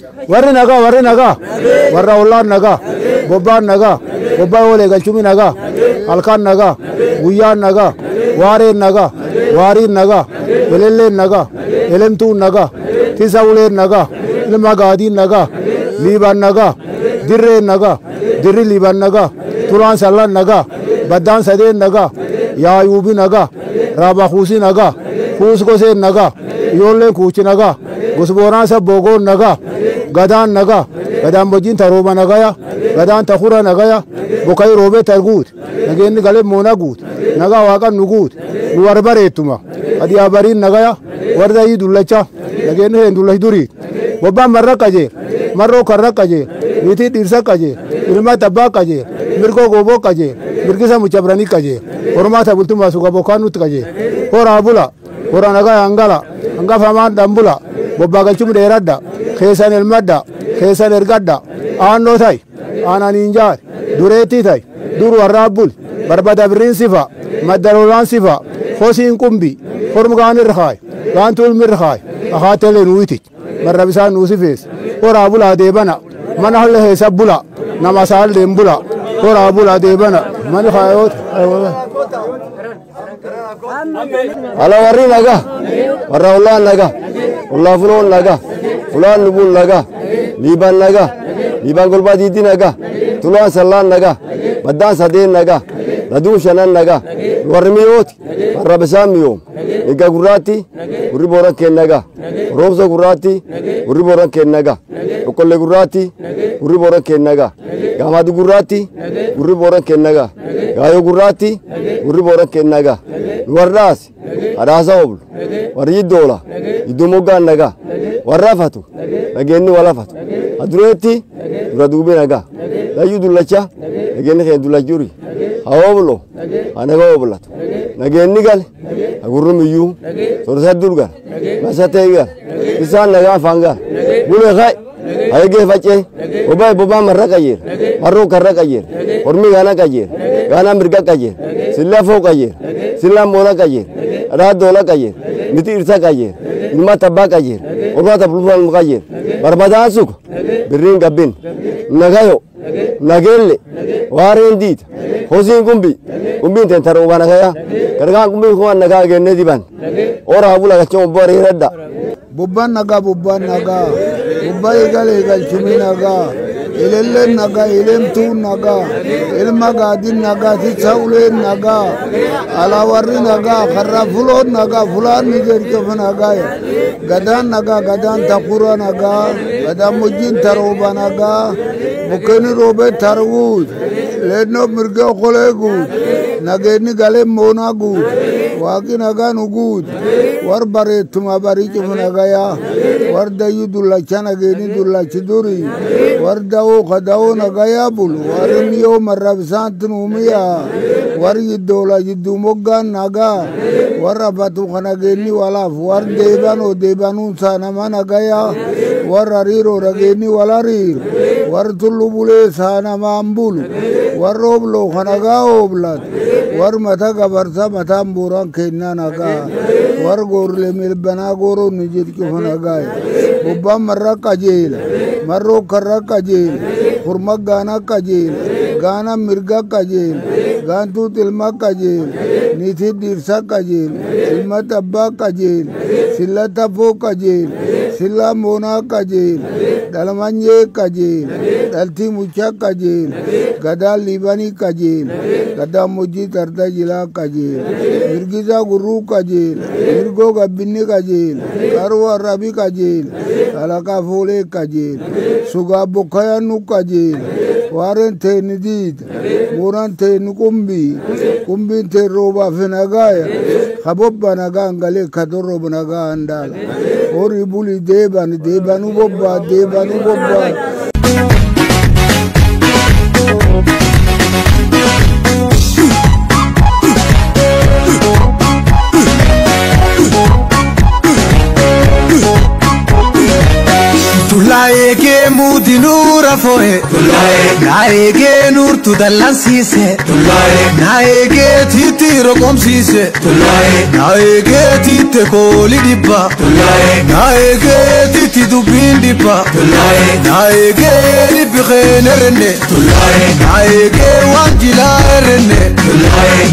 warri nagaa warra ollaan nagaa bobbaan nagaa bobbaa olee galchumi nagaa halkan nagaa guyyaan nagaa waareen nagaa waariin nagaa elelleen nagaa elemtuun nagaa tisa uleen nagaa ilma gaadiin nagaa liibaan nagaa dirreen nagaa dirri liibaan nagaa tulaan sallan nagaa baddaan sadeen nagaa yaayuubi nagaa raabakuusi nagaa kuus goseen nagaa ijoolleen kuuchi nagaa gosboonaan sabboogoon nagaa gadaan nagaa gadaan bojjiin tarooba nagaya gadaan takura nagaya bokai roobee targuut nageenni galee moona guut nagaa waaqan nu guut nu warbareettuma adiyaa bariin nagaya warda yii dullacha nageenni heen dullash duriit bobbaan marra qajeer marroo karra qajeer niitii dhiirsa qajeer ilma tabbaa qajeer mirgoo gooboo qajeer mirgisa muchabranii qajeer hormaata bultumaa suga bokkaan nutti qajeer horaa bula hora nagaa hangala hangafamaan dhambula bobbaa galchum dheeradda keessan elmadda keessan ergadda aannoo tay aananiin jaar dureettii tay dur warraa bul barbada birriin sifa maddalolaan sifa hosiin qumbi hormgaan irkaay gaantuul mirkaay akaatele nuuyitich marra bisaan nuusifees horaa bulaa deebana mana halle heesa bula nama saalleen bula horaa bulaa deebana mani kaayoot ala warri nagaa warra ollaan nagaa ollaa fuloon nagaa fulaan lubuun nagaa liibaan nagaa liibaan golbaa diidii nagaa tulaan sallaan nagaa baddaan sadeen nagaa laduun shanan nagaa warri miyooti warra bisaan miyoom egaa gurraatti gurri booran keen nagaa roobsa gurraatti gurri booran keen nagaa dhoqqollee gurraatti gurri booran keen nagaa gaamaadu gurraatti gurri booran keen nagaa gaayoo gurraatti gurri booran keen nagaa warraas adaasa oblu warri yiddoola yidduu moggaan nagaa warra fatu nageenni wala fatu adureetti dura duubii nagaa layyuu dullacha nageenni keen dullachuri haa oblo anaga oblatu nageenni gale agurrumiyyuu sorsadul gara masatee gara isaan nagaa afaan gara bulee kay ayegee facee bobbaan marra qajeer marroo karra qajeer hormi gaana qajeer gaana mirga qajeer silla foo qajeer silla moona qajeer raadoola qajeer niti irsa qajeer ilma tabbaa qajeer hormaata bulfaan qajeer barbadaan suka birriin gabbin nagayo nageelle waareen diita hosiin qumbiin teen tarooba nagaya gargaan qumbiin kumaan nagaa geenne diban oraa bula gachoo bariiradda bobbaan nagaa bobbaa eegalchumi nagaa elelleen nagaa elemtuun nagaa ilma gaadiin nagaa tisa uleen nagaa alaawarri nagaa karra fuloon nagaa fulaan ni jercof nagaa gadaan nagaa gadaan takura nagaa gadaan mojjiin tarooba nagaa bukkeni roobee targuut leennoo mirgee okolee guut nageenni galee moonaa guut waaqi nagaa nu guut war bareettuma barii cuf nagayaa war dayyuu dullacha nageenni dullachi duri war dawoo kadawoo nagayaa bulu war miyoo marra bisaanti nuumiyaa war yiddoola yidduu moggaan nagaa war abatu kanageenni walaaf war deebanoo deebanuun saanama nagayaa war hariiroo nageenni wal hariir war tullu bulee saanamaan bulu war obloo kanagaa oblat war mata gabarsa mataan buuraan kennaa nagaa war goorlee milbanaa gooroo ni jircufa nagaa bobbaan marra qajeela marroo karra qajeela hurma gaana qajeela gaana mirga qajeela gaantuut ilma qajeela niitii dhiirsa qajeela ilma tabbaa qajeela silla tafoo qajeela silla moonaa qajeela dhalmanyee qajeela dhaltii muchaa qajeela gadaan liibanii qajeela gadaan mojjii tarda jilaa qajeela mirgisaa gurruu qajeela mirgoo gabbinni qajeela qaruu arrabii qajeela alaqaa foolee qajeela sugaa bokkayannu qajeela waareen teenni diida moonaan teenni qumbiin teen roobaaf nagaaya kabobba nagaan galee kadorrob nagaa handaala horii bulii deebanuu bobbaa Tula naayegee muudi nuura fo'e naayegee nuurtu dallansiise naayegee tiitti roqomsiise naayegee tiitte kooli dhibba naayegee tiitti dubbiin dhibba naayegee dhibbi qeenerenne naayegee waan jilaa erenne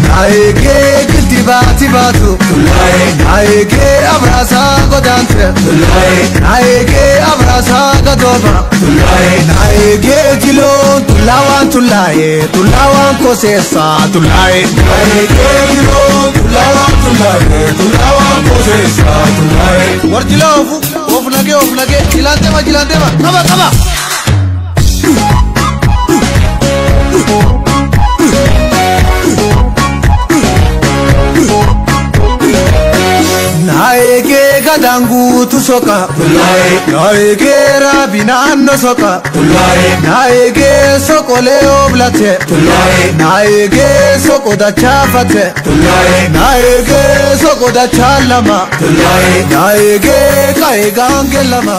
naayegee gilti baati baatu naayegee abraasaa godaante naayegee abraasaa gadooba naayegee jiloon tullaawaan tullaawaan koseessaa naayegee jiloon tullaawaan koseessaa warjilaa of nagee jilaantema qaba naayegee gadanguutu soqa naayegee raabinaanno soqa naayegee soqolee oblate naayegee soqo dachaafate naayegee soqo dachaa lama naayegee ka'e gaange lama